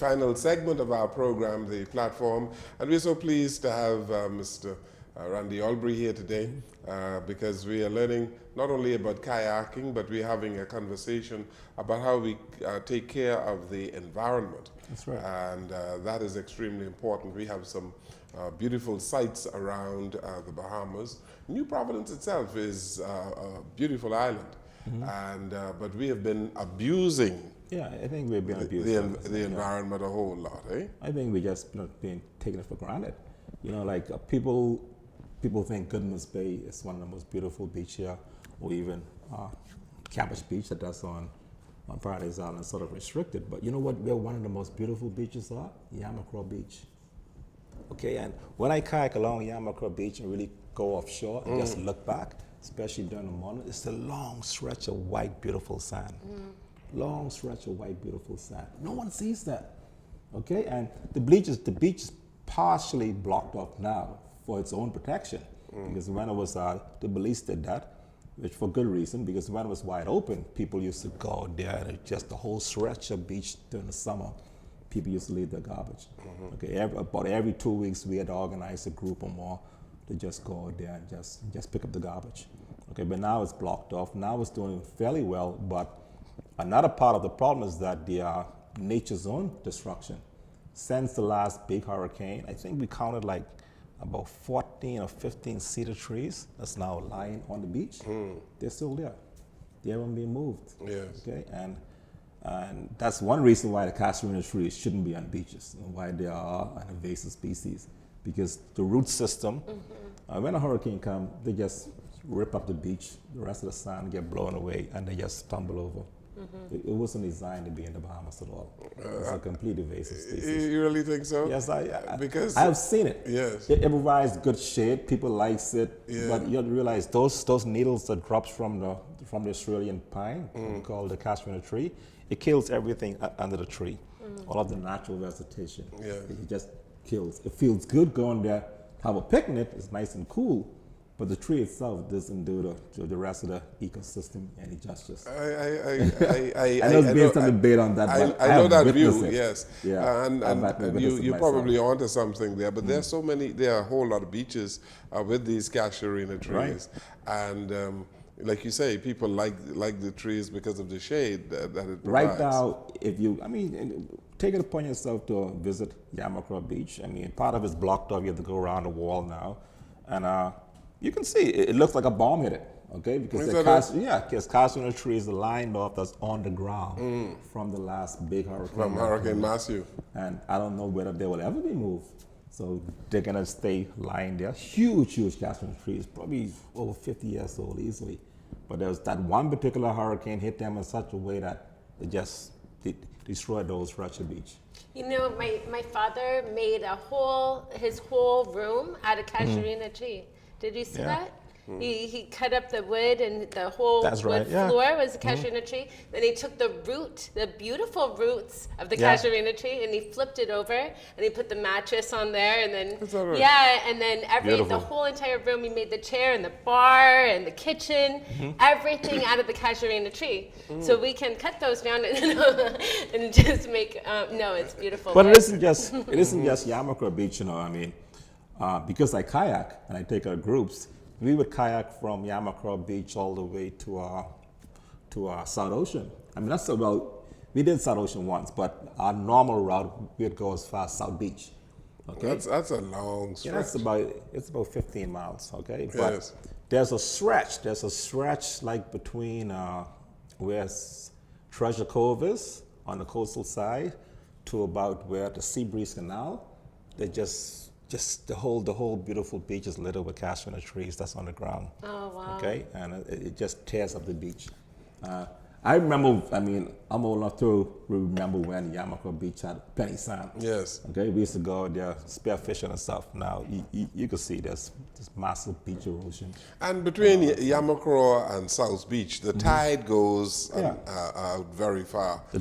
final segment of our program, the platform, and we're so pleased to have Mr. Randy Albury here today because we are learning not only about kayaking, but we're having a conversation about how we take care of the environment. That's right. And that is extremely important. We have some beautiful sites around the Bahamas. New Providence itself is a beautiful island, and but we have been abusing. Yeah, I think we've been abusing the environment a whole lot, eh? I think we just not been taking it for granted. You know, like people think Goodman's Bay is one of the most beautiful beaches here, or even Cabbage Beach that's on Paradise Island, sort of restricted. But you know what? Where one of the most beautiful beaches are? Yamicraw Beach. Okay, and when I kayak along Yamicraw Beach and really go offshore and just look back, especially during the morning, it's a long stretch of white, beautiful sand. Long stretch of white, beautiful sand. No one sees that. Okay, and the beach is partially blocked off now for its own protection. Because when it was, the police did that, which for good reason, because when it was wide open, people used to go there, and just the whole stretch of beach during the summer, people used to leave their garbage. Okay, about every 2 weeks, we had to organize a group or more to just go out there and just pick up the garbage. Okay, but now it's blocked off. Now it's doing fairly well, but another part of the problem is that the nature's own destruction. Since the last big hurricane, I think we counted like about 14 or 15 cedar trees that's now lying on the beach. They're still there. They haven't been moved. Yes. Okay, and that's one reason why the casuarina trees shouldn't be on beaches and why they are an invasive species, because the root system, when a hurricane comes, they just rip up the beach, the rest of the sand get blown away, and they just tumble over. It wasn't designed to be in the Bahamas at all. It's a complete invasive species. You really think so? Yes, because I have seen it. Yes. It provides good shade. People likes it, Yeah. but you have to realize those needles that drops from the Australian pine, called the casuarina tree, it kills everything under the tree. All of the natural vegetation. Yeah. It just kills. It feels good going there, have a picnic. It's nice and cool. But the tree itself doesn't do the rest of the ecosystem any justice. I know there's been some debate on that, but I know that view, it. yes. Yeah, and you're probably onto something there, but there's so many, there are a whole lot of beaches with these casuarina trees. Right. And like you say, people like the trees because of the shade that it provides. Right now, take it upon yourself to visit Yamicraw Beach. I mean, part of it's blocked off. You have to go around the wall now. And you can see it looks like a bomb hit it, okay? Because because casuarina trees are lined off that's on the ground from the last big hurricane. From Hurricane Matthew. And I don't know whether they will ever be moved. So they're gonna stay lying there. Huge casuarina trees, probably over 50 years old easily. But there's that one particular hurricane hit them in such a way that they just destroyed those wretched beach. You know, my father made his whole room out of casuarina tree. Did you see that? He cut up the wood, and the whole wood floor was a casuarina tree. Then he took the beautiful roots of the casuarina tree, and he flipped it over, and he put the mattress on there, and then and then the whole entire room. He made the chair and the bar and the kitchen, everything out of the casuarina tree. So we can cut those down and just make. No, it's beautiful. But it isn't just Yamicraw Beach, you know. I mean, because I kayak and I take our groups. We would kayak from Yamicraw Beach all the way to South Ocean. I mean, that's about, we did South Ocean once, but our normal route, we'd go as far as South Beach. Okay, that's a long stretch. Yeah, it's about 15 miles. Okay, but there's a stretch like between where Treasure Cove is on the coastal side to about where the Seabreeze Canal. They just the whole beautiful beach is littered with casuarina trees that's on the ground. Oh, wow. Okay, and it just tears up the beach. I remember, I'm old enough to remember when Yamicraw Beach had penny sand. Yes. Okay, we used to go there spearfishing and stuff. Now, you can see there's this massive beach erosion. And between Yamicraw and South Beach, the tide goes out very far. The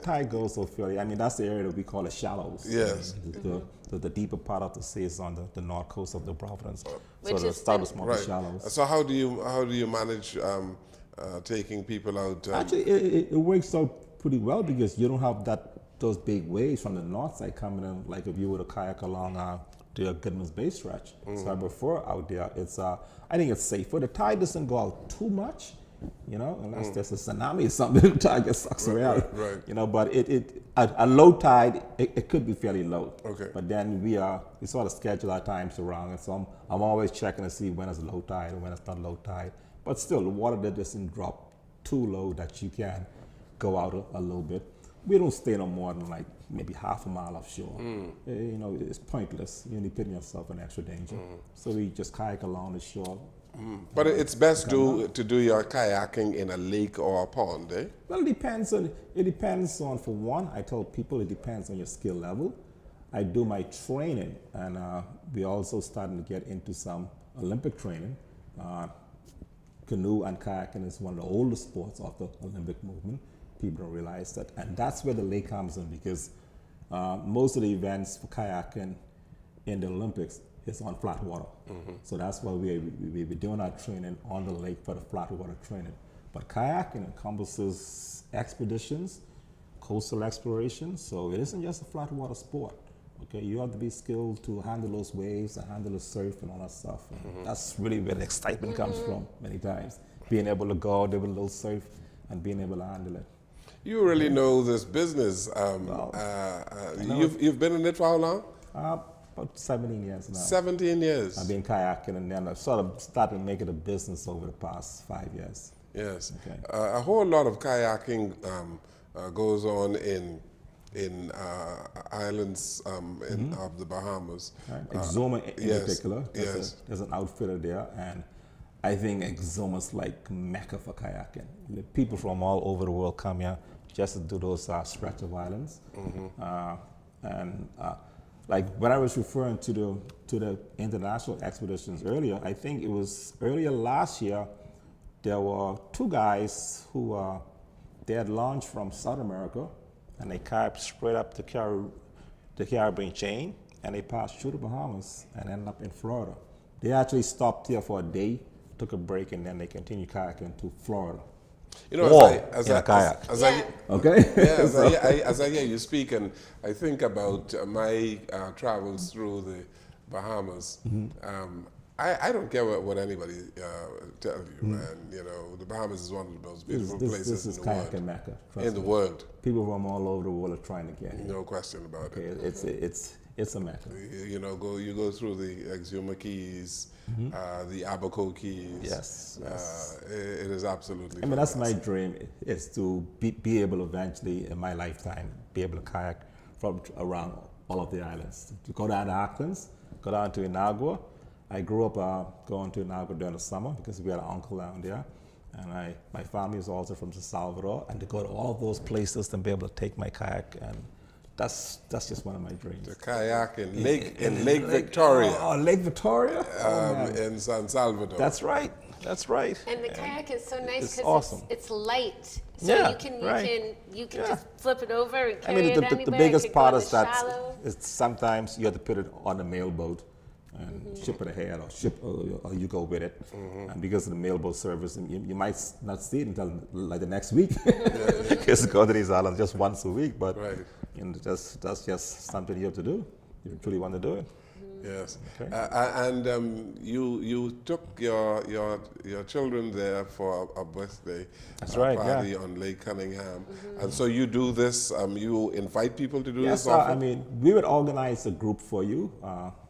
tide goes so far. I mean, that's the area that we call the shallows. Yes. The deeper part of the sea is on the north coast of the Providence. Which so the start is more shallows. So how do you manage taking people out? Actually, it works out pretty well because you don't have that those big waves from the north side coming in, like if you were to kayak along the Goodman's Bay stretch. So I prefer out there. It's I think it's safer. The tide doesn't go out too much, you know, unless there's a tsunami or something. The tide just sucks around, you know. But a low tide, it could be fairly low. Okay. But then we sort of schedule our times around it. So I'm always checking to see when it's low tide and when it's not low tide. But still, the water that doesn't drop too low that you can go out a little bit. We don't stay no more than like maybe half a mile offshore. You know, it's pointless. You're only putting yourself in extra danger. So we just kayak along the shore. But it's best to do your kayaking in a lake or a pond, eh? Well, it depends on, for one, I tell people it depends on your skill level. I do my training, and we're also starting to get into some Olympic training. Canoe and kayaking is one of the oldest sports of the Olympic movement. People don't realize that. And that's where the lake comes in, because most of the events for kayaking in the Olympics is on flat water. So that's why we're doing our training on the lake for the flat water training. But kayaking encompasses expeditions, coastal exploration, so it isn't just a flat water sport. Okay, you have to be skilled to handle those waves and handle the surf and all that stuff. That's really where the excitement comes from many times. Being able to go out there with a little surf and being able to handle it. You really know this business. You've been in it for how long? About 17 years now. 17 years. I've been kayaking, and then I sort of started making a business over the past 5 years. Yes. Okay. A whole lot of kayaking goes on in islands of the Bahamas. Right. Exuma in particular. There's an outfitter there, and I think Exuma's like Mecca for kayaking. The people from all over the world come here just to do those stretch of islands. Like when I was referring to the international expeditions earlier, I think it was earlier last year, there were two guys who they had launched from South America, and they kayaked straight up the Caribbean chain, and they passed through the Bahamas and ended up in Florida. They actually stopped here for a day, took a break, and then they continued kayaking to Florida. You know, as a kayak. As I hear you speak, and I think about my travels through the Bahamas. I don't care what anybody tells you, man. You know, the Bahamas is one of the most beautiful places in the world. Mecca, in the world. People from all over the world are trying to get here. No question about it. It's a Mecca. You know, you go through the Exuma Keys, the Abaco Keys. Yes. It is absolutely. I mean, that's my dream, is to be able eventually in my lifetime be able to kayak from around all of the islands. To go down to Auckland, go down to Nygard. I grew up going to Nygard during the summer because we had an uncle down there, and my family is also from El Salvador, and to go to all those places and be able to take my kayak, and that's just one of my dreams. The kayak in Lake Victoria. Oh, Lake Victoria? In San Salvador. That's right. And the kayak is so nice because awesome. It's light, so you can just flip it over and carry it anywhere. The biggest part is that sometimes you have to put it on a mailboat and ship it ahead, or you go with it. And because of the mailboat service, you might not see it until like the next week. Because go to these islands just once a week, but you know, that's just something you have to do. You truly want to do it. Yes. Okay. And you took your children there for a birthday party on Lake Cunningham, and so you do this. You invite people to do this. Yes, I mean, we would organize a group for you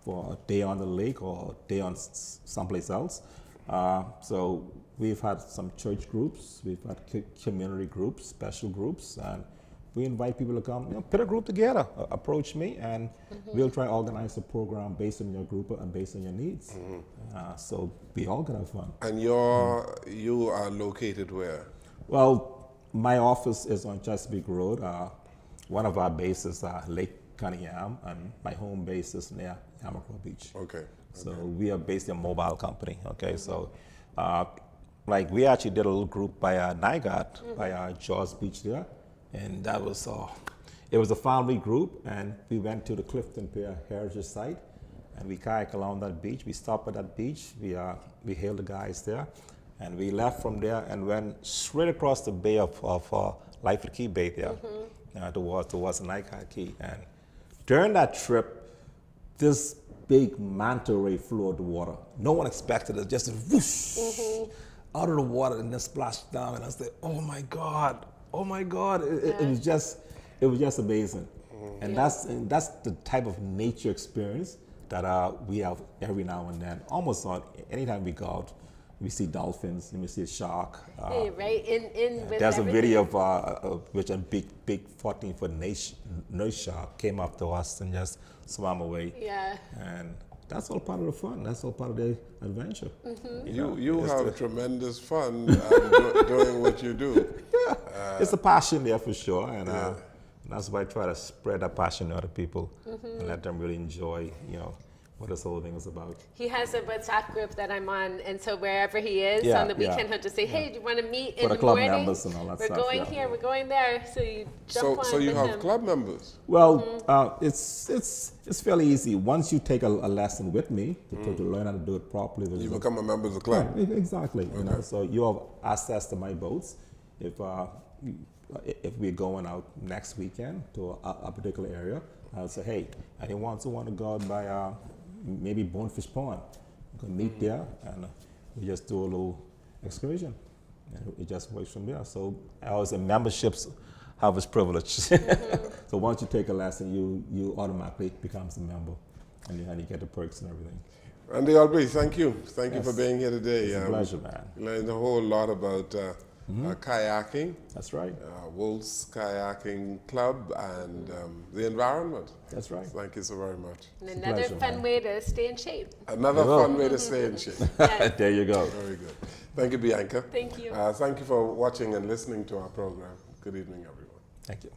for a day on the lake or a day on someplace else. So we've had some church groups, we've had community groups, special groups, and we invite people to come, put a group together, approach me, and we'll try to organize a program based on your group and based on your needs. So we all can have fun. And you are located where? Well, my office is on Chesapeake Road. One of our bases are Lake Cunningham, and my home base is near Yamicraw Beach. Okay. So we are based in a mobile company. Okay, so like we actually did a little group by Nygard, by Jaws Beach there. And that was, it was a family group, and we went to the Clifton Pier Heritage Site, and we kayaked along that beach. We stopped at that beach, we hailed the guys there, and we left from there and went straight across the bay of Life Key Bay there. towards the Nygard Key. And during that trip, this big manta ray flew out the water. No one expected it, just whoosh, out of the water and then splashed down. And I said, oh my God. It was just amazing. And that's the type of nature experience that we have every now and then. Almost anytime we go out, we see dolphins, and we see a shark. Right, in with there's everything. a video of which a big 14-foot nurse shark came up to us and just swam away. Yeah. And that's all part of the fun. That's all part of the adventure. You have tremendous fun doing what you do. It's a passion there for sure, and that's why I try to spread that passion to other people and let them really enjoy, what this whole thing is about. He has a WhatsApp group that I'm on, and so wherever he is on the weekend, he'll just say, "Hey, do you want to meet in the club morning? Members and all that we're stuff, going here, we're going there." So you jump on. So you with have him. club members. Well, it's fairly easy. Once you take a lesson with me to learn how to do it properly, You become a member of the club. Yeah, exactly. So you have access to my boats. If we're going out next weekend to a particular area, I'll say, hey, anyone who want to go out by maybe Bonefish Pond, we can meet there and we just do a little excursion. And it just works from there. So I always say memberships have its privilege. So once you take a lesson, you automatically becomes a member and you get the perks and everything. Randy Albury, thank you. Thank you for being here today. It's a pleasure, man. You learned a whole lot about kayaking. That's right. Wolf's Kayaking Club and the environment. That's right. Thank you so very much. And another pleasure, fun man. way to stay in shape. Another fun way to stay in shape. Yes. There you go. Very good. Thank you, Bianca. Thank you. Thank you for watching and listening to our program. Good evening, everyone. Thank you.